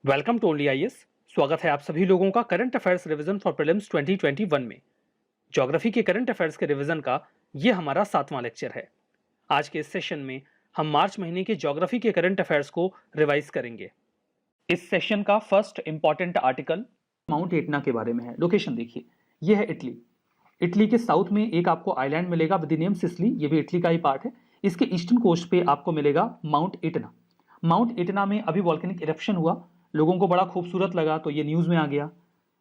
Welcome to only IAS. स्वागत है आप सभी लोगों का current affairs revision for prelims 2021 में। ज्योग्राफी के करंट अफेयर्स के रिवीजन का ये हमारा 7वां लेक्चर है। आज के इस सेशन में हम मार्च महीने के ज्योग्राफी के करंट अफेयर्स को रिवाइज करेंगे। इस सेशन का first important article mount Etna के बारे में है। लोकेशन देखिए, यह है इटली। इटली के साउथ में एक आपको आइलैंड मिलेगा विद द नेम सिसिली, ये भी इटली का ही पार्ट है। इसके ईस्टर्न कोस्ट पे आपको मिलेगा माउंट एटना। माउंट एटना में अभी वॉल्केनिक इरप्शन हुआ, लोगों को बड़ा खूबसूरत लगा तो ये न्यूज़ में आ गया।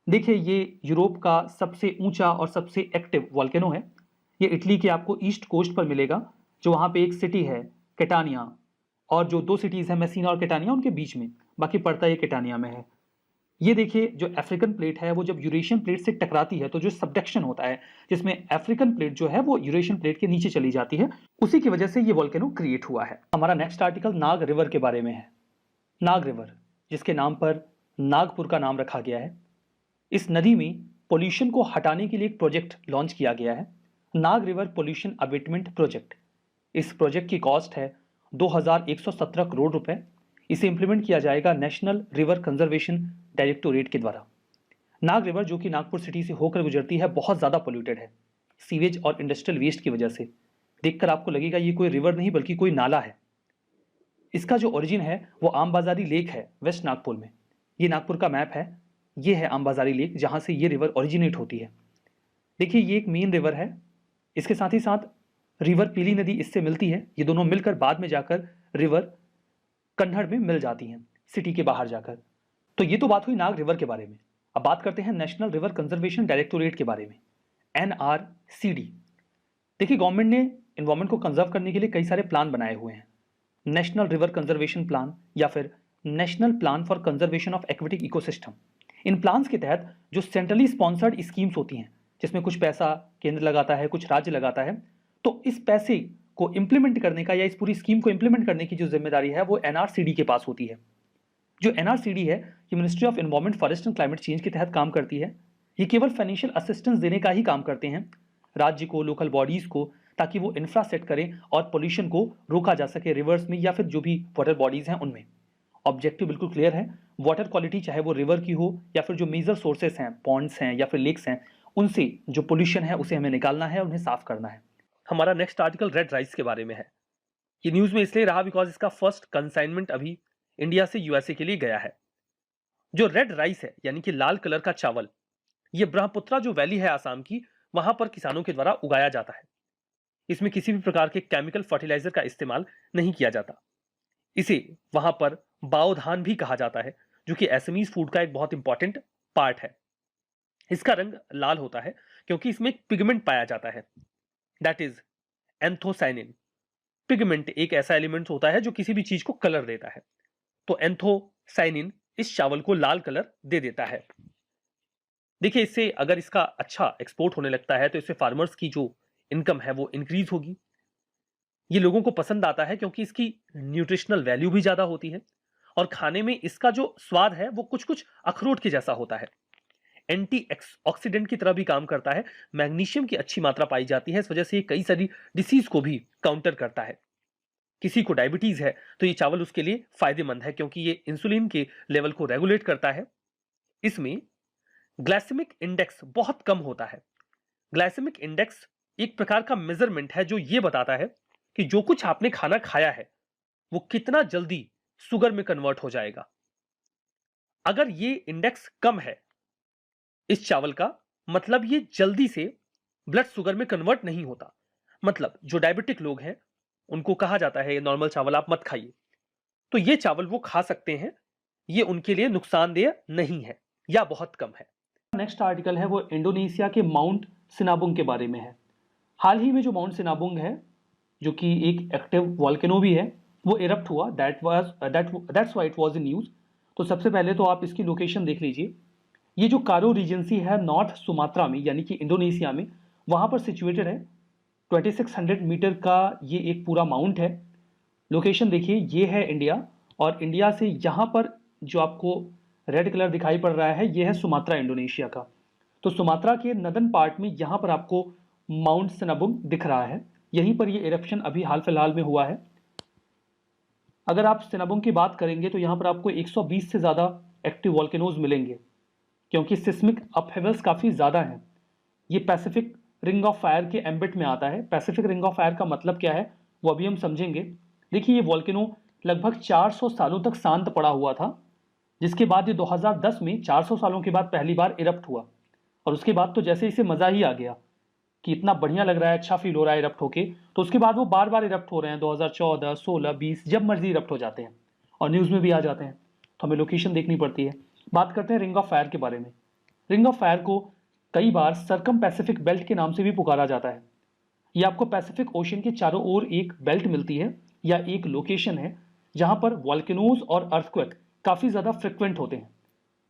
देखिए, ये यूरोप का सबसे ऊंचा और सबसे एक्टिव वॉल्केनो है। ये इटली के आपको ईस्ट कोस्ट पर मिलेगा, जो वहाँ पे एक सिटी है कैटानिया, और जो दो सिटीज़ हैं मेसीना और कैटानिया उनके बीच में, बाकी पड़ता ये कैटानिया में है। ये देखिए, जो अफ्रीकन प्लेट है वो जब यूरेशियन प्लेट से टकराती है तो जो सबडक्शन होता है, जिसमें अफ्रीकन प्लेट जो है वो यूरेशियन प्लेट के नीचे चली जाती है, उसी की वजह से ये वॉल्केनो क्रिएट हुआ है। हमारा नेक्स्ट आर्टिकल नाग रिवर के बारे में है। नाग रिवर, जिसके नाम पर नागपुर का नाम रखा गया है। इस नदी में पोल्यूशन को हटाने के लिए एक प्रोजेक्ट लॉन्च किया गया है, नाग रिवर पोल्यूशन अबेटमेंट प्रोजेक्ट। इस प्रोजेक्ट की कॉस्ट है 2117 करोड़ रुपए। इसे इंप्लीमेंट किया जाएगा नेशनल रिवर कंजर्वेशन डायरेक्टोरेट के द्वारा। नाग रिवर, जो कि नागपुर सिटी से होकर गुजरती है, बहुत ज़्यादा पोल्यूटेड है सीवेज और इंडस्ट्रियल वेस्ट की वजह से। देखकर आपको लगेगा ये कोई रिवर नहीं बल्कि कोई नाला है। इसका जो ओरिजिन है वो आमबाजारी लेक है वेस्ट नागपुर में। ये नागपुर का मैप है, ये है आमबाजारी लेक जहाँ से ये रिवर ओरिजिनेट होती है। देखिए, ये एक मेन रिवर है। इसके साथ ही साथ रिवर पीली नदी इससे मिलती है। ये दोनों मिलकर बाद में जाकर रिवर कन्नड़ में मिल जाती हैं सिटी के बाहर जाकर। तो ये तो बात हुई नाग रिवर के बारे में। अब बात करते हैं नेशनल रिवर कंजर्वेशन डायरेक्टोरेट के बारे में, NRCD। देखिए, गवर्नमेंट ने एनवायरमेंट को कंजर्व करने के लिए कई सारे प्लान बनाए हुए हैं। नेशनल रिवर कंजर्वेशन प्लान या फिर national plan for conservation of aquatic ecosystem. In plans के तहत जो सेंट्रली स्पॉन्सर्ड स्कीम्स होती हैं, जिसमें कुछ पैसा केंद्र लगाता है, कुछ राज्य लगाता है, तो इस पैसे को इंप्लीमेंट करने का या इस पूरी स्कीम को इंप्लीमेंट करने की जो जिम्मेदारी है वो NRCD के पास होती है। जो NRCD है, ये ministry of environment, forest and climate change के तहत काम करती है। ये केवल फाइनेंशियल असिस्टेंस देने का ही काम करते हैं राज्य को, लोकल बॉडीज को, ताकि वो इंफ्रा सेट करें और पोल्यूशन को रोका जा सके रिवर्स में या फिर जो भी वाटर बॉडीज हैं उनमें। ऑब्जेक्टिव बिल्कुल क्लियर है, वाटर क्वालिटी चाहे वो रिवर की हो या फिर जो मेजर सोर्सेस हैं, पॉन्ड्स हैं या फिर लेक्स हैं, उनसे जो पोल्यूशन है उसे हमें निकालना है, उन्हें साफ करना है। हमारा नेक्स्ट आर्टिकल रेड राइस के बारे में है। ये न्यूज में इसलिए रहा बिकॉज इसका फर्स्ट कंसाइनमेंट अभी इंडिया से यूएसए के लिए गया है। जो रेड राइस है यानी कि लाल कलर का चावल, ये ब्रह्मपुत्रा जो वैली है आसाम की, वहां पर किसानों के द्वारा उगाया जाता है। इसमें किसी भी प्रकार के केमिकल फर्टिलाइजर का इस्तेमाल नहीं किया जाता। इसे वहां पर बाओ धान भी कहा जाता है, जो कि एसएमईज फूड का एक बहुत इंपॉर्टेंट पार्ट है। इसका रंग लाल होता है क्योंकि इसमें एक पिगमेंट पाया जाता है, दैट इज एंथोसाइनिन। पिगमेंट एक ऐसा एलिमेंट होता है जो किसी भी चीज को कलर देता है, तो एंथोसाइनिन इस चावल को लाल कलर दे देता है। देखिए, इससे अगर इसका अच्छा एक्सपोर्ट होने लगता है तो इससे फार्मर्स की जो इनकम है वो इंक्रीज होगी। ये लोगों को पसंद आता है क्योंकि इसकी न्यूट्रिशनल वैल्यू भी ज्यादा होती है और खाने में इसका जो स्वाद है वो कुछ कुछ अखरोट के जैसा होता है। एंटी ऑक्सीडेंट की तरह भी काम करता है। मैग्नीशियम की अच्छी मात्रा पाई जाती है, इस वजह से ये कई सारी डिसीज को भी काउंटर करता है। किसी को डायबिटीज है तो ये चावल उसके लिए फायदेमंद है क्योंकि ये इंसुलिन के लेवल को रेगुलेट करता है। इसमें ग्लाइसेमिक इंडेक्स बहुत कम होता है। ग्लाइसेमिक इंडेक्स एक प्रकार का मेजरमेंट है जो ये बताता है कि जो कुछ आपने खाना खाया है वो कितना जल्दी शुगर में कन्वर्ट हो जाएगा। अगर ये इंडेक्स कम है इस चावल का, मतलब ये जल्दी से ब्लड शुगर में कन्वर्ट नहीं होता। मतलब जो डायबिटिक लोग हैं उनको कहा जाता है ये नॉर्मल चावल आप मत खाइए, तो ये चावल वो खा सकते हैं, ये उनके लिए नुकसानदेह नहीं है या बहुत कम है। नेक्स्ट आर्टिकल है वो इंडोनेशिया के माउंट सिनाबुंग के बारे में है। हाल ही में जो माउंट सिनाबुंग है, जो कि एक एक्टिव वॉल्केनो भी है, वो इरप्ट हुआ, that's why it was in news. तो सबसे पहले तो आप इसकी लोकेशन देख लीजिए। ये जो कारो रीजेंसी है नॉर्थ सुमात्रा में यानी कि इंडोनेशिया में, वहाँ पर सिचुएटेड है। 2600 मीटर का ये एक पूरा माउंट है। लोकेशन देखिए, ये है इंडिया, और इंडिया से यहाँ पर जो आपको रेड कलर दिखाई पड़ रहा है ये है सुमात्रा इंडोनेशिया का। तो सुमात्रा के नदन पार्ट में यहाँ पर आपको माउंट सिनाबुंग दिख रहा है। यहीं पर ये इरप्शन अभी हाल फिलहाल में हुआ है। अगर आप सिनाबुंग की बात करेंगे तो यहाँ पर आपको 120 से ज़्यादा एक्टिव वॉल्केनोज मिलेंगे, क्योंकि सिस्मिक अपहेवल्स काफ़ी ज़्यादा हैं। ये पैसिफिक रिंग ऑफ फायर के एम्बिट में आता है। पैसिफिक रिंग ऑफ फायर का मतलब क्या है वो अभी हम समझेंगे। देखिए, ये वॉल्केनो लगभग 400 सालों तक शांत पड़ा हुआ था, जिसके बाद ये 2010 में 400 सालों के बाद पहली बार इरप्ट हुआ। और उसके बाद तो जैसे इसे मज़ा ही आ गया कि इतना बढ़िया लग रहा है, अच्छा फील हो रहा है इरप्ट होके, तो उसके बाद वो बार बार इरप्ट हो रहे हैं। 2014, 16, 20 जब मर्जी इरप्ट हो जाते हैं और न्यूज़ में भी आ जाते हैं, तो हमें लोकेशन देखनी पड़ती है। बात करते हैं रिंग ऑफ फायर के बारे में। रिंग ऑफ फायर को कई बार सर्कम पैसिफिक बेल्ट के नाम से भी पुकारा जाता है। ये आपको पैसिफिक ओशन के चारों ओर एक बेल्ट मिलती है या एक लोकेशन है जहां पर वॉल्केनोज और अर्थक्वेक काफ़ी ज़्यादा फ्रिक्वेंट होते हैं।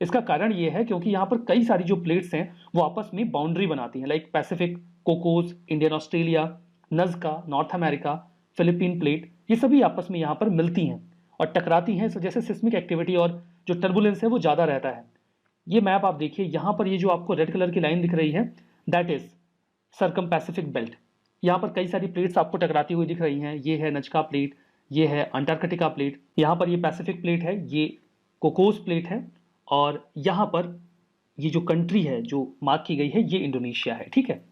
इसका कारण ये है क्योंकि यहाँ पर कई सारी जो प्लेट्स हैं वो आपस में बाउंड्री बनाती हैं, like Pacific, Cocos, Indian Australia, Nazca, North America, Philippine plate, ये सभी आपस में यहाँ पर मिलती हैं और टकराती हैं। इस वजह से सिस्मिक एक्टिविटी और जो टर्बुलेंस है वो ज़्यादा रहता है। ये मैप आप देखिए, यहाँ पर ये जो आपको रेड कलर की लाइन दिख रही है, that is circum Pacific belt. यहाँ पर कई सारी प्लेट्स आपको टकराती हुई दिख रही हैं। ये है नज़का प्लेट, ये है अंटार्कटिका प्लेट, यहाँ पर ये पैसिफिक प्लेट है, ये कोकोस प्लेट है, और यहाँ पर ये जो कंट्री है जो मार्क की गई है ये इंडोनेशिया है। ठीक है,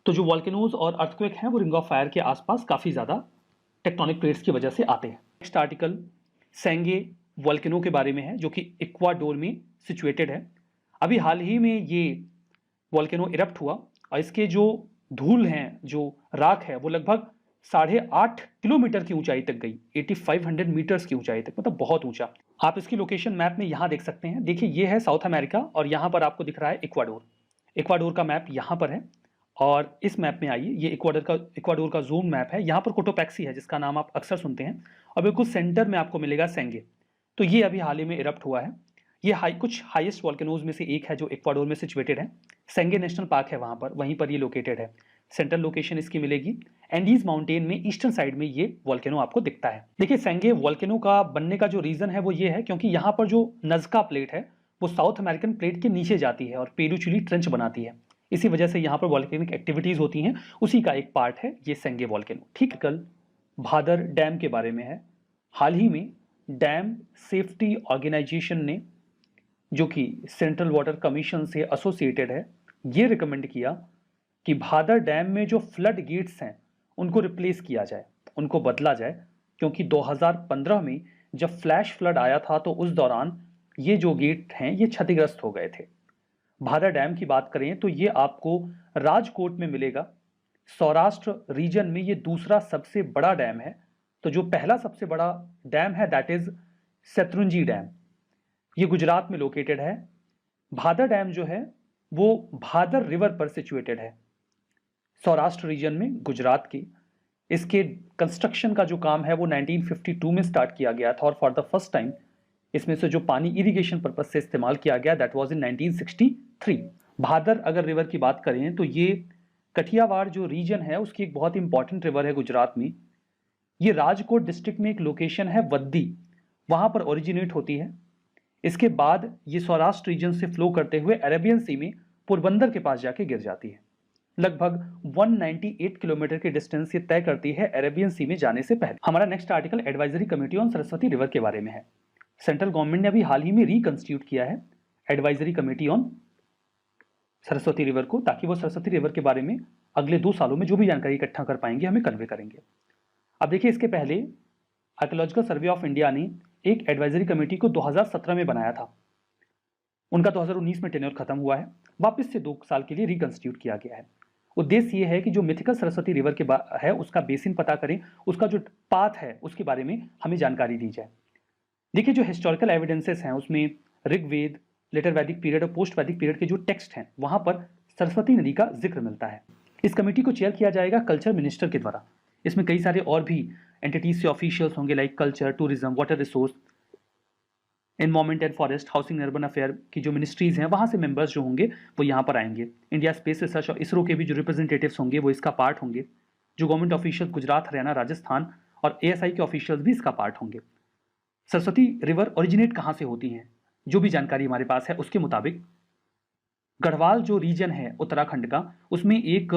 तो जो वॉल्केनोज और अर्थक्वेक हैं वो रिंग ऑफ फायर के आसपास काफ़ी ज़्यादा टेक्टोनिक प्लेट्स की वजह से आते हैं। नेक्स्ट आर्टिकल सेंगे वॉल्केनो के बारे में है, जो कि इक्वाडोर में सिचुएटेड है। अभी हाल ही में ये वॉल्केनो इरप्ट हुआ और इसके जो धूल हैं, जो राख है, वो लगभग 8.5 किलोमीटर की ऊंचाई तक गई, 8500 मीटर्स की ऊंचाई तक, मतलब बहुत ऊंचा। आप इसकी लोकेशन मैप में यहाँ देख सकते हैं। देखिए, ये है साउथ अमेरिका और यहाँ पर आपको दिख रहा है इक्वाडोर। इक्वाडोर का मैप यहाँ पर है और इस मैप में आइए, ये इक्वाडोर का जूम मैप है। यहाँ पर कोटोपैक्सी है जिसका नाम आप अक्सर सुनते हैं, और बिल्कुल सेंटर में आपको मिलेगा सेंगे। तो ये अभी हाल ही में इरप्ट हुआ है। ये कुछ हाईएस्ट वॉल्केनोज में से एक है जो इक्वाडोर में सिचुएटेड है। सेंगे नेशनल पार्क है वहाँ पर, वहीं पर ये लोकेटेड है। सेंट्रल लोकेशन इसकी मिलेगी एंडीज माउंटेन में, ईस्टर्न साइड में ये वॉल्केनो आपको दिखता है। देखिए, सेंगे वॉल्केनो का बनने का जो रीजन है वो ये है क्योंकि यहाँ पर जो नज़का प्लेट है वो साउथ अमेरिकन प्लेट के नीचे जाती है और पेरू चिली ट्रेंच बनाती है। इसी वजह से यहाँ पर वॉल्केनिक एक्टिविटीज होती हैं, उसी का एक पार्ट है ये सेंगे वॉल्केनो। ठीक, कल भादर डैम के बारे में है। हाल ही में डैम सेफ्टी ऑर्गेनाइजेशन ने, जो कि सेंट्रल वाटर कमीशन से एसोसिएटेड है, ये रिकमेंड किया कि भादर डैम में जो फ्लड गेट्स हैं उनको रिप्लेस किया जाए, उनको बदला जाए, क्योंकि 2015 में जब फ्लैश फ्लड आया था तो उस दौरान ये जो गेट हैं ये क्षतिग्रस्त हो गए थे। भादर डैम की बात करें तो ये आपको राजकोट में मिलेगा। सौराष्ट्र रीजन में ये दूसरा सबसे बड़ा डैम है। तो जो पहला सबसे बड़ा डैम है दैट इज शत्रुंजी डैम, ये गुजरात में लोकेटेड है। भादर डैम जो है वो भादर रिवर पर सिचुएटेड है, सौराष्ट्र रीजन में, गुजरात की। इसके कंस्ट्रक्शन का जो काम है वो 1952 में स्टार्ट किया गया था और फॉर द फर्स्ट टाइम इसमें से जो पानी इरिगेशन पर्पज से इस्तेमाल किया गया दैट वाज इन 1963। भादर अगर रिवर की बात करें तो ये कठियावाड़ जो रीजन है उसकी एक बहुत इंपॉर्टेंट रिवर है गुजरात में। ये राजकोट डिस्ट्रिक्ट में एक लोकेशन है वद्दी, वहां पर ओरिजिनेट होती है। इसके बाद ये सौराष्ट्र रीजन से फ्लो करते हुए अरेबियन सी में पोरबंदर के पास जाके गिर जाती है। लगभग 198 किलोमीटर की डिस्टेंस ये तय करती है अरेबियन सी में जाने से पहले। हमारा next article advisory committee on Saraswati river के बारे में है। सेंट्रल गवर्नमेंट ने अभी हाल ही में रिकंस्टिट्यूट किया है advisory committee on Saraswati river को, ताकि वो सरस्वती रिवर के बारे में अगले 2 सालों में जो भी जानकारी इकट्ठा कर पाएंगे हमें कन्वे करेंगे। अब देखिए, इसके पहले आर्कियोलॉजिकल सर्वे ऑफ इंडिया ने एक एडवाइजरी कमेटी को 2017 में बनाया था। उनका 2019 में टेन्योर खत्म हुआ है, वापस से 2 साल के लिए रिकंस्टिट्यूट किया गया है। उद्देश्य ये है कि जो मिथिकल सरस्वती रिवर के है उसका बेसिन पता करें, उसका जो पाथ है उसके बारे में हमें जानकारी दी जाए। देखिए, जो हिस्टोरिकल एविडेंसेस हैं उसमें ऋग्वेद, लेटर वैदिक पीरियड और पोस्ट वैदिक पीरियड के जो टेक्स्ट हैं वहां पर सरस्वती नदी का जिक्र मिलता है। इस कमेटी को चेयर किया जाएगा कल्चर मिनिस्टर के द्वारा। इसमें कई सारे और भी एंटिटीज से ऑफिशियल्स होंगे, like culture, tourism, water resource, environment and forest, housing and urban affair की जो मिनिस्ट्रीज हैं वहां से मेंबर्स जो होंगे वो यहाँ पर आएंगे। इंडिया स्पेस रिसर्च और इसरो के भी जो रिप्रेजेंटेटिव्स होंगे वो इसका पार्ट होंगे। जो गवर्नमेंट ऑफिशियल गुजरात, हरियाणा, राजस्थान और ASI के ऑफिशियल्स भी इसका पार्ट होंगे। सरस्वती रिवर ओरिजिनेट कहाँ से होती हैं, जो भी जानकारी हमारे पास है उसके मुताबिक गढ़वाल जो रीजन है उत्तराखंड का, उसमें एक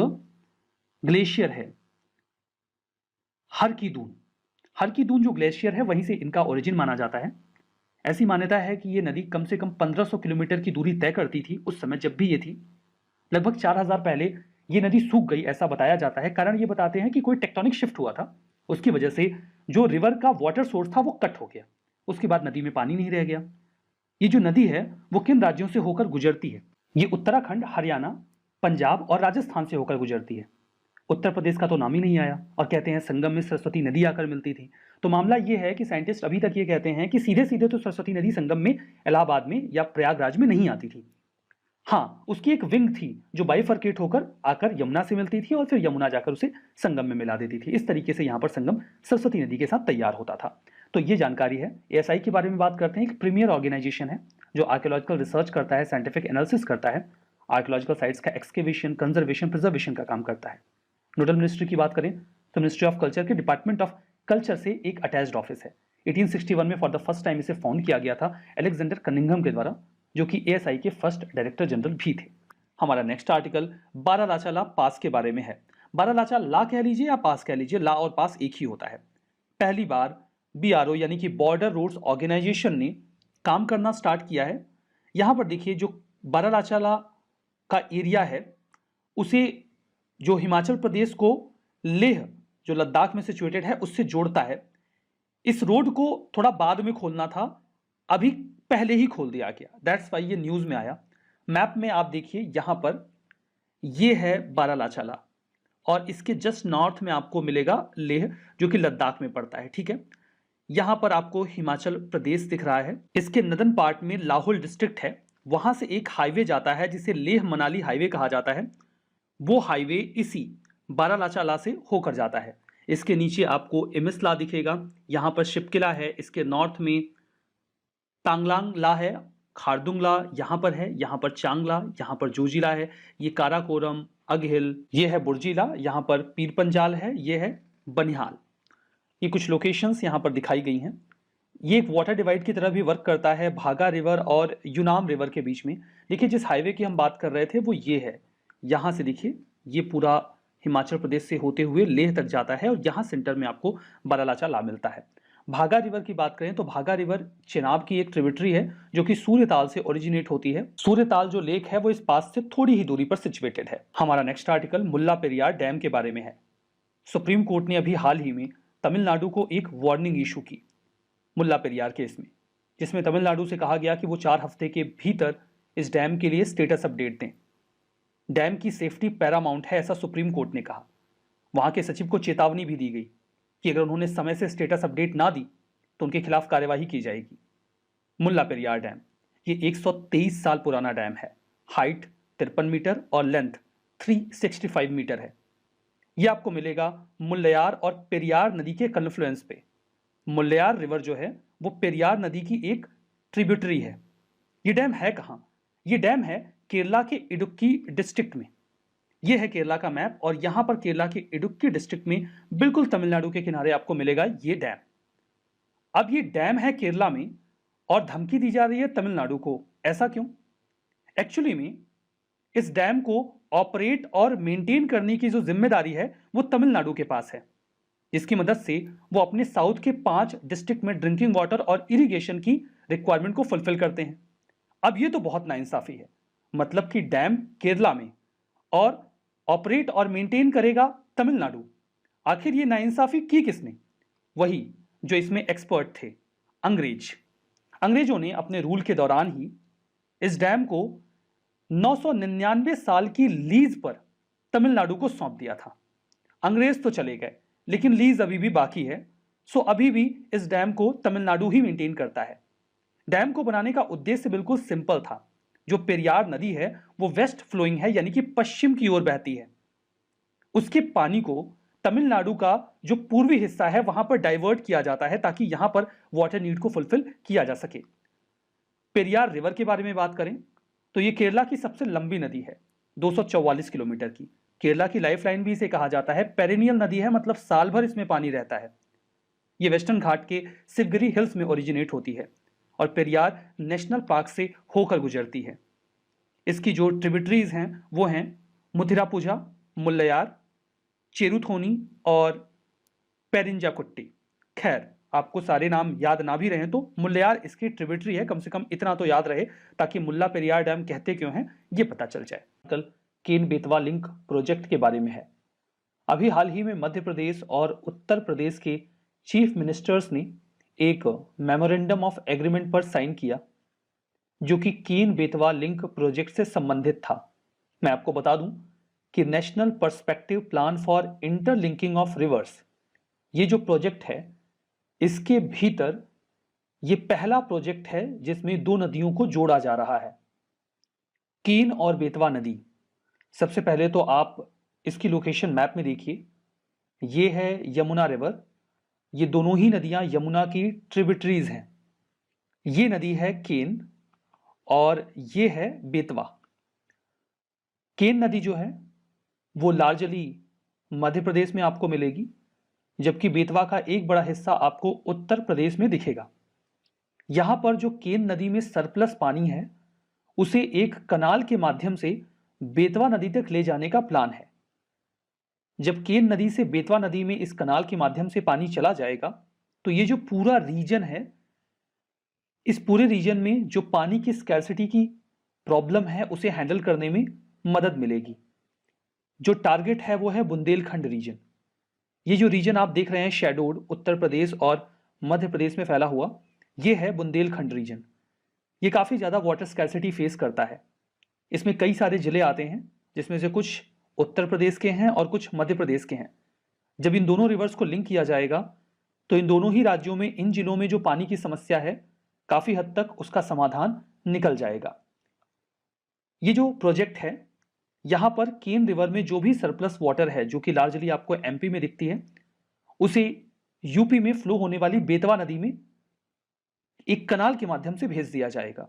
ग्लेशियर है हर की दून जो ग्लेशियर है वहीं से इनका ओरिजिन माना जाता है। ऐसी मान्यता है कि ये नदी कम से कम 1500 किलोमीटर की दूरी तय करती थी उस समय जब भी ये थी। लगभग 4000 पहले ये नदी सूख गई ऐसा बताया जाता है। कारण ये बताते हैं कि कोई टेक्टोनिक शिफ्ट हुआ था, उसकी वजह से जो रिवर का वाटर सोर्स था वो कट हो गया। उसके बाद नदी में पानी नहीं रह गया। ये जो नदी है वो किन राज्यों से होकर गुजरती है? ये उत्तराखंड, हरियाणा, पंजाब और राजस्थान से होकर गुजरती है। उत्तर प्रदेश का तो नाम ही नहीं आया और कहते हैं संगम में सरस्वती नदी आकर मिलती थी। तो मामला ये है कि साइंटिस्ट अभी तक ये कहते हैं कि सीधे सीधे तो सरस्वती नदी संगम में इलाहाबाद में या प्रयागराज में नहीं आती थी। हाँ, उसकी एक विंग थी जो बाइफर्केट होकर आकर यमुना से मिलती थी और फिर यमुना जाकर उसे संगम में मिला देती थी। इस तरीके से यहाँ पर संगम सरस्वती नदी के साथ तैयार होता था। तो ये जानकारी है। एएसआई के बारे में बात करते हैं। एक प्रीमियर ऑर्गेनाइजेशन है जो आर्कियोलॉजिकल रिसर्च करता है, साइंटिफिक एनालिसिस करता है, आर्कियोलॉजिकल साइट्स का एक्सकेवेशन, कंजर्वेशन, प्रिजर्वेशन का काम करता है। नोडल मिनिस्ट्री की बात करें तो मिनिस्ट्री ऑफ कल्चर के डिपार्टमेंट ऑफ कल्चर से एक अटैच्ड ऑफिस है। 1861 में फॉर द फर्स्ट टाइम इसे फाउंड किया गया था अलेक्जेंडर कनिंघम के द्वारा, जो कि एएसआई के फर्स्ट डायरेक्टर जनरल भी थे। हमारा नेक्स्ट आर्टिकल बारालाचा ला पास के बारे में है। बारालाचा ला कह लीजिए या पास कह लीजिए, ला और पास एक ही होता है। पहली बार बीआरओ यानी कि बॉर्डर रोड्स ऑर्गेनाइजेशन ने काम करना स्टार्ट किया है। यहां पर देखिए जो बारालाचा ला का एरिया है उसे जो हिमाचल प्रदेश को लेह जो लद्दाख में सिचुएटेड है उससे जोड़ता है। इस रोड को थोड़ा बाद में खोलना था, अभी पहले ही खोल दिया गया, दैट्स वाई ये न्यूज में आया। मैप में आप देखिए यहां पर ये है बारालाचा ला और इसके जस्ट नॉर्थ में आपको मिलेगा लेह जो कि लद्दाख में पड़ता है। ठीक है, यहां पर आपको हिमाचल प्रदेश दिख रहा है। इसके नदन पार्ट में लाहौल डिस्ट्रिक्ट है, वहां से एक हाईवे जाता है जिसे लेह मनाली हाईवे कहा जाता है। वो हाईवे इसी बारालाचा ला से होकर जाता है। इसके नीचे आपको एमिस ला दिखेगा, यहां पर शिपकिला है। इसके नॉर्थ में तांगलांग ला है, खारदुंग ला यहां पर है, यहां पर चांगला, यहां पर जोजिला है, ये काराकोरम, अगहिल, ये है बुर्जीला, यहां पर पीरपंजाल है, ये है बनिहाल। ये कुछ लोकेशंस यहां पर दिखाई गई हैं। ये एक वाटर डिवाइड की तरह भी वर्क करता है भागा रिवर और यूनाम रिवर के बीच में। देखिए जिस हाईवे की हम बात कर रहे थे वो ये है, यहां से देखिए ये पूरा हिमाचल प्रदेश से होते हुए लेह तक जाता है और यहां सेंटर में आपको बारालाचा ला मिलता है। भागा रिवर की बात करें तो भागा रिवर चेनाब की एक ट्रिब्यूटरी है जो कि सूर्यताल से ओरिजिनेट होती है। सूर्यताल जो लेक है वो इस पास से थोड़ी ही दूरी पर सिचुएटेड है। हमारा नेक्स्ट आर्टिकल मुल्ला पेरियार डैम के बारे में है। सुप्रीम कोर्ट ने अभी हाल ही में तमिलनाडु को एक वार्निंग इशू की मुल्ला पेरियार केस में, जिसमें तमिलनाडु से कहा गया कि वो 4 हफ्ते के भीतर इस डैम के लिए स्टेटस अपडेट दें। डैम की सेफ्टी पैरामाउंट है ऐसा सुप्रीम कोर्ट ने कहा। वहां के सचिव को चेतावनी भी दी गई कि अगर उन्होंने समय से स्टेटस अपडेट ना दी तो उनके खिलाफ कार्यवाही की जाएगी। मुल्ला पेरियार डैम ये 123 साल पुराना डैम है। हाइट 53 मीटर और लेंथ 365 मीटर है। यह आपको मिलेगा मुल्लयार और पेरियार नदी के कन्फ्लुएंस पे। मुल्लयार रिवर जो है वो पेरियार नदी की एक ट्रिब्यूटरी है। ये डैम है कहां? ये डैम है केरला के इडुक्की डिस्ट्रिक्ट में। यह है केरला का मैप और यहां पर केरला के इडुक्की डिस्ट्रिक्ट में बिल्कुल तमिलनाडु के किनारे आपको मिलेगा ये डैम। अब ये डैम है केरला में और धमकी दी जा रही है तमिलनाडु को, ऐसा क्यों? एक्चुअली में इस डैम को ऑपरेट और मेंटेन करने की जो जिम्मेदारी है वो तमिलनाडु के पास है, जिसकी मदद से वो अपने साउथ के 5 डिस्ट्रिक्ट में ड्रिंकिंग वाटर और इरिगेशन की रिक्वायरमेंट को फुलफिल करते हैं। अब ये तो बहुत नाइंसाफी है, मतलब कि डैम केरला में और ऑपरेट और मेंटेन करेगा तमिलनाडु। आखिर ये नाइंसाफी की किसने? वही जो इसमें एक्सपर्ट थे, अंग्रेजों ने अपने रूल के दौरान ही इस डैम को 999 साल की लीज पर तमिलनाडु को सौंप दिया था। अंग्रेज तो चले गए लेकिन लीज अभी भी बाकी है, सो अभी भी इस डैम को तमिलनाडु ही मेंटेन करता है। डैम को बनाने का उद्देश्य बिल्कुल सिंपल था। जो पेरियार नदी है वो वेस्ट फ्लोइंग है, यानी कि पश्चिम की ओर बहती है। उसके पानी को तमिलनाडु का जो पूर्वी हिस्सा है वहां पर डाइवर्ट किया जाता है ताकि यहां पर वाटर नीड को फुलफिल किया जा सके। पेरियार रिवर के बारे में बात करें तो यह केरला की सबसे लंबी नदी है, 244 किलोमीटर की। केरला की लाइफलाइन भी इसे कहा जाता है। पेरिनियल नदी है, मतलब साल भर इसमें पानी रहता है। यह वेस्टर्न घाट के शिवगिरी हिल्स में ओरिजिनेट होती है और पेरियार नेशनल पार्क से होकर गुजरती है। इसकी जो ट्रिब्यूटरीज हैं वो हैं मुथिरापुझा, मुल्लयार, चेरुथोनी और पेरिंजाकुट्टी। खैर आपको सारे नाम याद ना भी रहे तो मुल्लियार इसकी ट्रिब्यूटरी है, कम से कम इतना तो याद रहे ताकि मुल्ला पेरियार डैम कहते क्यों हैं ये पता चल जाए। कल केन बेतवा लिंक प्रोजेक्ट के बारे में है। अभी हाल ही में मध्य प्रदेश और उत्तर प्रदेश के चीफ मिनिस्टर्स ने एक मेमोरेंडम ऑफ एग्रीमेंट पर साइन किया जो कि केन बेतवा लिंक प्रोजेक्ट से संबंधित था। मैं आपको बता दूं कि national perspective plan for interlinking of reverse, ये जो प्रोजेक्ट है इसके भीतर ये पहला प्रोजेक्ट है जिसमें दो नदियों को जोड़ा जा रहा है, केन और बेतवा नदी। सबसे पहले तो आप इसकी लोकेशन मैप में देखिए, ये है यमुना रिवर, ये दोनों ही नदियां यमुना की ट्रिब्यूटरीज हैं। ये नदी है केन और ये है बेतवा। केन नदी जो है वो लार्जली मध्य प्रदेश में आपको मिलेगी, जबकि बेतवा का एक बड़ा हिस्सा आपको उत्तर प्रदेश में दिखेगा। यहां पर जो केन नदी में सरप्लस पानी है उसे एक कनाल के माध्यम से बेतवा नदी तक ले जाने का प्लान है। जब केन नदी से बेतवा नदी में इस कनाल के माध्यम से पानी चला जाएगा तो ये जो पूरा रीजन है, इस पूरे रीजन में जो पानी की स्कैर्सिटी की प्रॉब्लम है उसे हैंडल करने में मदद मिलेगी। जो टारगेट है वो है बुंदेलखंड रीजन। ये जो रीजन आप देख रहे हैं शैडोड, उत्तर प्रदेश और मध्य प्रदेश में फैला हुआ, ये है बुंदेलखंड रीजन। ये काफ़ी ज़्यादा वाटर स्कैर्सिटी फेस करता है। इसमें कई सारे जिले आते हैं जिसमें से कुछ उत्तर प्रदेश के हैं और कुछ मध्य प्रदेश के हैं। जब इन दोनों रिवर्स को लिंक किया जाएगा तो इन दोनों ही राज्यों में, इन जिलों में जो पानी की समस्या है काफ़ी हद तक उसका समाधान निकल जाएगा। ये जो प्रोजेक्ट है, यहाँ पर केन रिवर में जो भी सरप्लस वाटर है जो कि लार्जली आपको एमपी में दिखती है, उसे यूपी में फ्लो होने वाली बेतवा नदी में एक कनाल के माध्यम से भेज दिया जाएगा,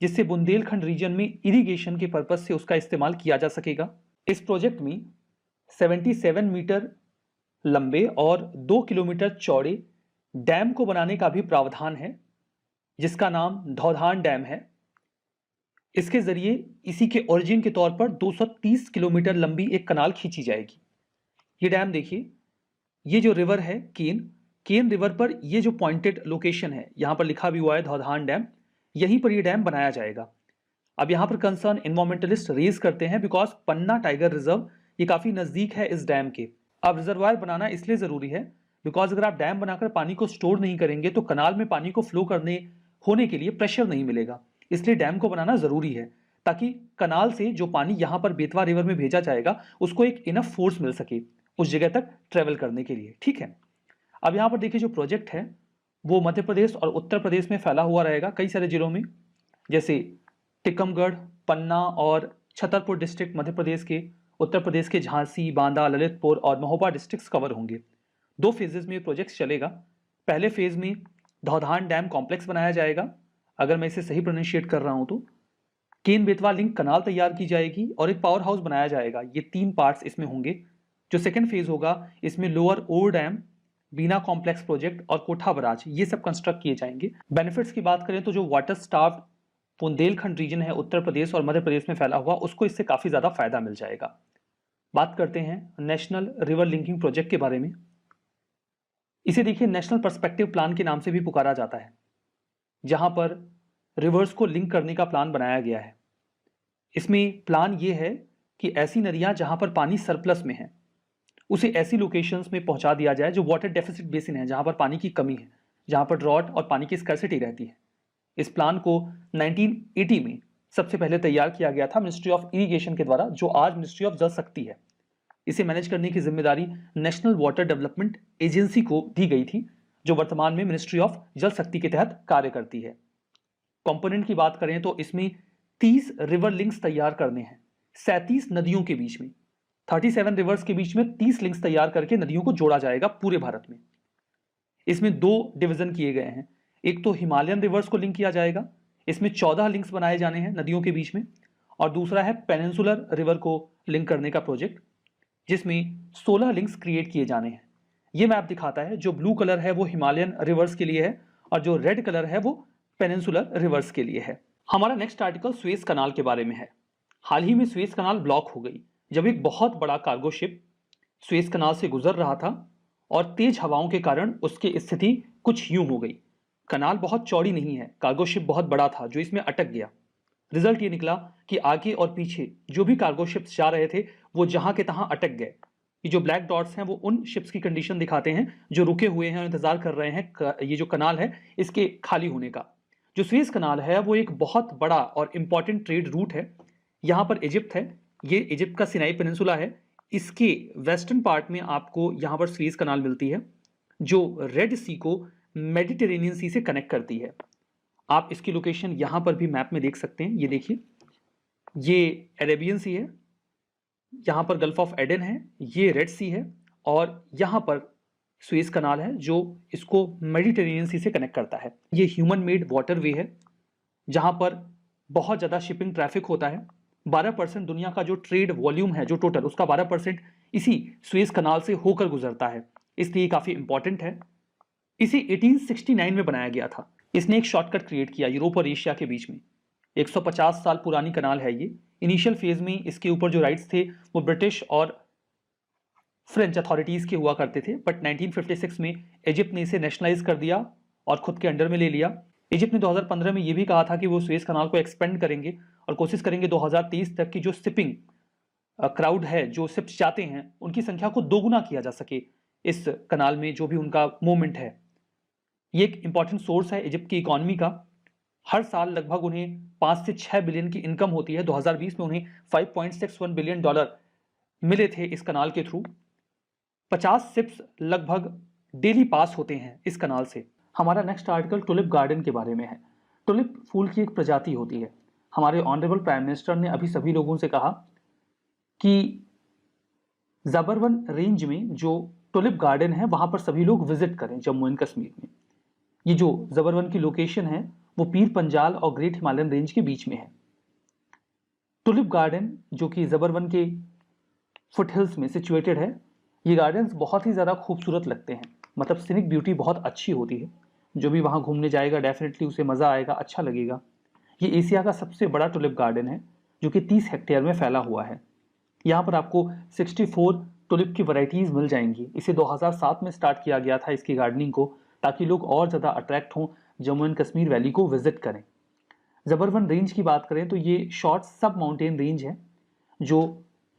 जिससे बुंदेलखंड रीजन में इरिगेशन के पर्पज से उसका इस्तेमाल किया जा सकेगा। इस प्रोजेक्ट में 77 मीटर लंबे और 2 किलोमीटर चौड़े डैम को बनाने का भी प्रावधान है, जिसका नाम धौधान डैम है। इसके जरिए इसी के ओरिजिन के तौर पर 230 किलोमीटर लंबी एक कनाल खींची जाएगी। ये डैम देखिए, ये जो रिवर है केन रिवर पर ये जो पॉइंटेड लोकेशन है, यहाँ पर लिखा भी हुआ है धौधान डैम, यहीं पर ये डैम बनाया जाएगा। अब यहाँ पर कंसर्न एनवायरमेंटलिस्ट रेज करते हैं बिकॉज पन्ना टाइगर रिजर्व ये काफ़ी नज़दीक है इस डैम के। अब रिजर्वायर बनाना इसलिए ज़रूरी है बिकॉज अगर आप डैम बनाकर पानी को स्टोर नहीं करेंगे तो कनाल में पानी को फ्लो होने के लिए प्रेशर नहीं मिलेगा। इसलिए डैम को बनाना ज़रूरी है ताकि कनाल से जो पानी यहाँ पर बेतवा रिवर में भेजा जाएगा उसको एक इनफ फोर्स मिल सके उस जगह तक ट्रेवल करने के लिए। ठीक है, अब यहाँ पर देखिए जो प्रोजेक्ट है वो मध्य प्रदेश और उत्तर प्रदेश में फैला हुआ रहेगा कई सारे जिलों में, जैसे टिकमगढ़, पन्ना और छतरपुर डिस्ट्रिक्ट मध्य प्रदेश के, उत्तर प्रदेश के झांसी, बांदा, ललितपुर और महोबा डिस्ट्रिक्ट्स कवर होंगे। 2 फेजेस में प्रोजेक्ट चलेगा। पहले फेज में धौधान डैम कॉम्प्लेक्स बनाया जाएगा, अगर मैं इसे सही प्रोनाउंशिएट कर रहा हूं तो केन बेतवा लिंक कनाल तैयार की जाएगी और एक पावर हाउस बनाया जाएगा। ये 3 पार्ट्स इसमें होंगे। जो सेकंड फेज होगा इसमें लोअर ओर डैम, बीना कॉम्प्लेक्स प्रोजेक्ट और कोठा बराज ये सब कंस्ट्रक्ट किए जाएंगे। बेनिफिट्स की बात करें तो जो वाटर स्टार्व्ड बुंदेलखंड रीजन है उत्तर प्रदेश और मध्य प्रदेश में फैला हुआ, उसको इससे काफ़ी ज़्यादा फायदा मिल जाएगा। बात करते हैं नेशनल रिवर लिंकिंग प्रोजेक्ट के बारे में। इसे देखिए नेशनल पर्सपेक्टिव प्लान के नाम से भी पुकारा जाता है, जहां पर रिवर्स को लिंक करने का प्लान बनाया गया है। इसमें प्लान ये है कि ऐसी नदियां जहां पर पानी सरप्लस में है उसे ऐसी लोकेशंस में पहुंचा दिया जाए जो वाटर डेफिसिट बेसिन है, जहां पर पानी की कमी है, जहां पर ड्रॉट और पानी की स्कैर्सिटी रहती है। इस प्लान को 1980 में सबसे पहले तैयार किया गया था मिनिस्ट्री ऑफ इरिगेशन के द्वारा, जो आज मिनिस्ट्री ऑफ जल शक्ति है। इसे मैनेज करने की जिम्मेदारी नेशनल वाटर डेवलपमेंट एजेंसी को दी गई थी, जो वर्तमान में मिनिस्ट्री ऑफ जल शक्ति के तहत कार्य करती है। कंपोनेंट की बात करें तो इसमें 30 रिवर लिंक्स तैयार करने हैं 37 नदियों के बीच में। 37 रिवर्स के बीच में 30 लिंक्स तैयार करके नदियों को जोड़ा जाएगा पूरे भारत में। इसमें 2 डिवीजन किए गए हैं। एक तो हिमालयन रिवर्स को लिंक किया जाएगा, इसमें 14 लिंक्स बनाए जाने हैं नदियों के बीच में, और दूसरा है पेनिनसुलर रिवर को लिंक करने का प्रोजेक्ट, जिसमें 16 लिंक्स क्रिएट किए जाने हैं। ये मैप दिखाता है, जो ब्लू कलर है वो हिमालयन रिवर्स के लिए है और जो रेड कलर है वो पेनिनसुलर रिवर्स के लिए है। हमारा नेक्स्ट आर्टिकल सुएज कनाल के बारे में है। हाल ही में सुएज कनाल ब्लॉक हो गई जब एक बहुत बड़ा कार्गो शिप सुएज कनाल से गुजर रहा था और तेज हवाओं के कारण उसकी स्थिति कुछ यूं हो गई। कनाल बहुत चौड़ी नहीं है, कार्गो शिप बहुत बड़ा था जो इसमें अटक गया। रिजल्ट ये निकला कि आगे और पीछे जो भी कार्गो शिप्स जा रहे थे वो जहां के तहां अटक गए। ये जो ब्लैक डॉट्स हैं वो उन शिप्स की कंडीशन दिखाते हैं जो रुके हुए हैं और इंतजार कर रहे हैं ये जो कनाल है इसके खाली होने का। जो सुएज कनाल है वो एक बहुत बड़ा और इंपॉर्टेंट ट्रेड रूट है। यहाँ पर इजिप्ट है, ये इजिप्ट का सिनाई पेनिनसुला है। इसके वेस्टर्न पार्ट में आपको यहाँ पर सुएज कनाल मिलती है जो रेड सी को मेडिटेरेनियन सी से कनेक्ट करती है। आप इसकी लोकेशन यहाँ पर भी मैप में देख सकते हैं। ये देखिए, ये अरेबियन सी है, यहाँ पर गल्फ ऑफ एडन है, ये रेड सी है और यहाँ पर सुएज कनाल है जो इसको मेडिटेरेनियन सी से कनेक्ट करता है। ये ह्यूमन मेड वाटर वे है जहाँ पर बहुत ज़्यादा शिपिंग ट्रैफिक होता है। 12% दुनिया का जो ट्रेड वॉल्यूम है जो टोटल, उसका 12% इसी सुएज कनाल से होकर गुजरता है, इसलिए काफ़ी इंपॉर्टेंट है। इसे 1869 में बनाया गया था। इसने एक शॉर्टकट क्रिएट किया यूरोप और एशिया के बीच में। 150 साल पुरानी कनाल है ये। इनिशियल फेज में इसके ऊपर जो राइट्स थे वो ब्रिटिश और फ्रेंच अथॉरिटीज़ के हुआ करते थे, बट 1956 में इजिप्ट ने इसे नेशनलाइज कर दिया और खुद के अंडर में ले लिया। इजिप्ट ने 2015 में ये भी कहा था कि वो सुएज कनाल को एक्सपेंड करेंगे और कोशिश करेंगे 2023 तक की जो शिपिंग क्राउड है, जो शिप्स जाते हैं, उनकी संख्या को दोगुना किया जा सके इस कनाल में, जो भी उनका मूवमेंट है। ये एक इंपॉर्टेंट सोर्स है इजिप्ट की इकोनॉमी का। हर साल लगभग उन्हें 5 से 6 बिलियन की इनकम होती है। 2020 में उन्हें $5.61 बिलियन मिले थे इस कनाल के थ्रू। 50 शिप्स लगभग डेली पास होते हैं इस कनाल से। हमारा नेक्स्ट आर्टिकल टुलिप गार्डन के बारे में है। टुलिप फूल की एक प्रजाति होती है। हमारे ऑनरेबल प्राइम मिनिस्टर ने अभी सभी लोगों से कहा कि ज़बरवन रेंज में जो टुलिप गार्डन है वहां पर सभी लोग विजिट करें, जम्मू एंड कश्मीर में। ये जो ज़बरवन की लोकेशन है वो पीर पंजाल और ग्रेट हिमालयन रेंज के बीच में है। टुलिप गार्डन जो कि ज़बरवन के फुटहिल्स में सिचुएटेड है, ये गार्डन्स बहुत ही ज़्यादा खूबसूरत लगते हैं। मतलब सीनिक ब्यूटी बहुत अच्छी होती है। जो भी वहाँ घूमने जाएगा डेफिनेटली उसे मज़ा आएगा, अच्छा लगेगा। ये एशिया का सबसे बड़ा टुलिप गार्डन है जो कि 30 हेक्टेयर में फैला हुआ है। यहाँ पर आपको 64 टुलिप की वैरायटीज़ मिल जाएंगी। इसे 2007 में स्टार्ट किया गया था इसकी गार्डनिंग को, ताकि लोग और ज़्यादा अट्रैक्ट हों, जम्मू एंड कश्मीर वैली को विजिट करें। ज़बरवन रेंज की बात करें तो ये शॉर्ट सब माउंटेन रेंज है जो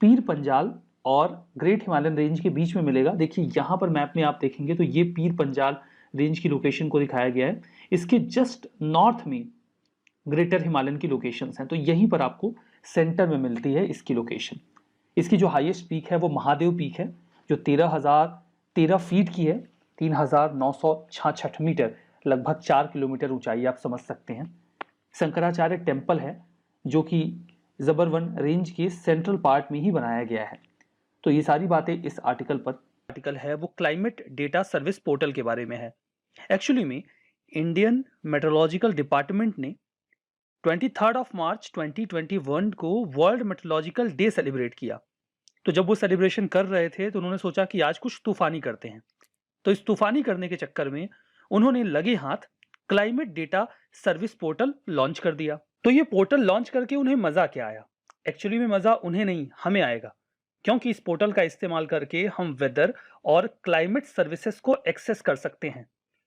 पीर पंजाल और ग्रेट हिमालयन रेंज के बीच में मिलेगा। देखिए यहाँ पर मैप में आप देखेंगे तो ये पीर पंजाल रेंज की लोकेशन को दिखाया गया है। इसके जस्ट नॉर्थ में ग्रेटर हिमालयन की लोकेशंस हैं, तो यहीं पर आपको सेंटर में मिलती है इसकी लोकेशन। इसकी जो हाईएस्ट पीक है वो महादेव पीक है जो 13 फीट की है, 3966 मीटर, लगभग 4 किलोमीटर ऊंचाई आप समझ सकते हैं। शंकराचार्य टेम्पल है जो कि ज़बरवन रेंज के सेंट्रल पार्ट में ही बनाया गया है। तो ये सारी बातें इस आर्टिकल है वो क्लाइमेट डेटा सर्विस पोर्टल के बारे में है। एक्चुअली में इंडियन मेट्रोलॉजिकल डिपार्टमेंट ने 23 मार्च 2021 को वर्ल्ड मेट्रोलॉजिकल डे सेलिब्रेट किया। तो जब वो सेलिब्रेशन कर रहे थे तो उन्होंने सोचा कि आज कुछ तूफानी करते हैं। तो इस तूफानी करने के चक्कर में उन्होंने लगे हाथ climate data service portal launch कर दिया। तो ये पोर्टल लॉन्च करके उन्हें मजा क्या आया? एक्चुअली में मजा उन्हें नहीं, हमें आएगा, क्योंकि इस पोर्टल का इस्तेमाल करके हम वेदर और क्लाइमेट सर्विसेज को एक्सेस कर सकते हैं।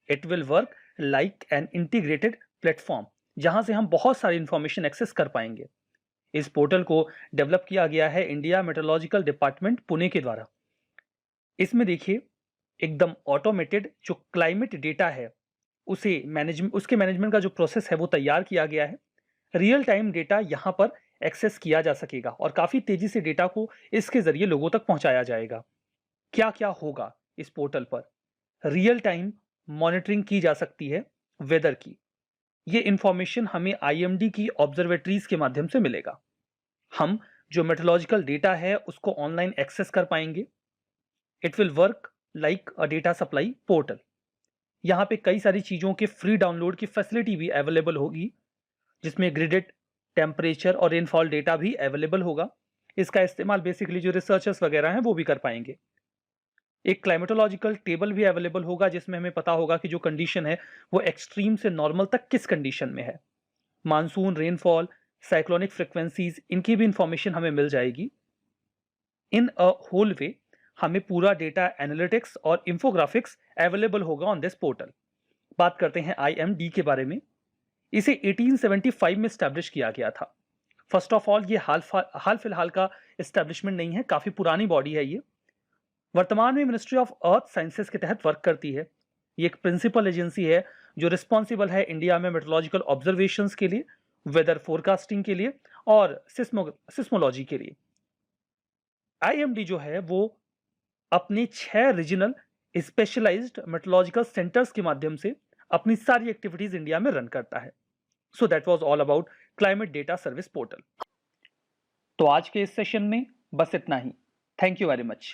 It will work like an integrated platform जहां से हम बहुत सारी इंफॉर्मेशन एक्सेस कर पाएंगे। इस पोर्टल को डेवलप किया गया है इंडिया मेट्रोलॉजिकल डिपार्टमेंट पुणे के द्वारा। इसमें देखिए एकदम ऑटोमेटेड जो क्लाइमेट डेटा है उसके मैनेजमेंट का जो प्रोसेस है वो तैयार किया गया है। रियल टाइम डेटा यहाँ पर एक्सेस किया जा सकेगा और काफ़ी तेज़ी से डेटा को इसके ज़रिए लोगों तक पहुँचाया जाएगा। क्या क्या होगा इस पोर्टल पर? रियल टाइम मॉनिटरिंग की जा सकती है वेदर की। ये इंफॉर्मेशन हमें आईएमडी की ऑब्जर्वेटरीज के माध्यम से मिलेगा। हम जो मेट्रोलॉजिकल डेटा है उसको ऑनलाइन एक्सेस कर पाएंगे। It will work like a data supply portal. यहाँ पे कई सारी चीज़ों के फ्री डाउनलोड की फैसिलिटी भी अवेलेबल होगी, जिसमें ग्रिडेड टेम्परेचर और रेनफॉल डेटा भी अवेलेबल होगा। इसका इस्तेमाल बेसिकली जो रिसर्चर्स वगैरह हैं वो भी कर पाएंगे। एक क्लाइमेटोलॉजिकल टेबल भी अवेलेबल होगा जिसमें हमें पता होगा कि जो कंडीशन है वो एक्सट्रीम से नॉर्मल तक किस कंडीशन में है। मानसून, रेनफॉल, साइक्लोनिक फ्रिक्वेंसीज, इनकी भी इंफॉर्मेशन हमें मिल जाएगी। इन अ होल वे हमें पूरा डेटा एनालिटिक्स और इंफोग्राफिक्स अवेलेबल होगा ऑन दिस पोर्टल। बात करते हैं IMD के बारे में। इसे 1875 में स्टैब्लिश किया गया था। फर्स्ट ऑफ ऑल, ये हाल फिलहाल का एस्टेब्लिशमेंट नहीं है, काफी पुरानी बॉडी है ये। वर्तमान में मिनिस्ट्री ऑफ अर्थ साइंसेस के तहत वर्क करती है। ये एक प्रिंसिपल एजेंसी है जो रिस्पॉन्सिबल है इंडिया में मेट्रोलॉजिकल ऑब्जर्वेशंस के लिए, वेदर फोरकास्टिंग के लिए और सिस्मोलॉजी के लिए। IMD जो है वो अपने 6 रीजनल स्पेशलाइज्ड मेट्रोलॉजिकल सेंटर्स के माध्यम से अपनी सारी एक्टिविटीज इंडिया में रन करता है। So that was all about climate data service portal. तो आज के इस सेशन में बस इतना ही। Thank you very much.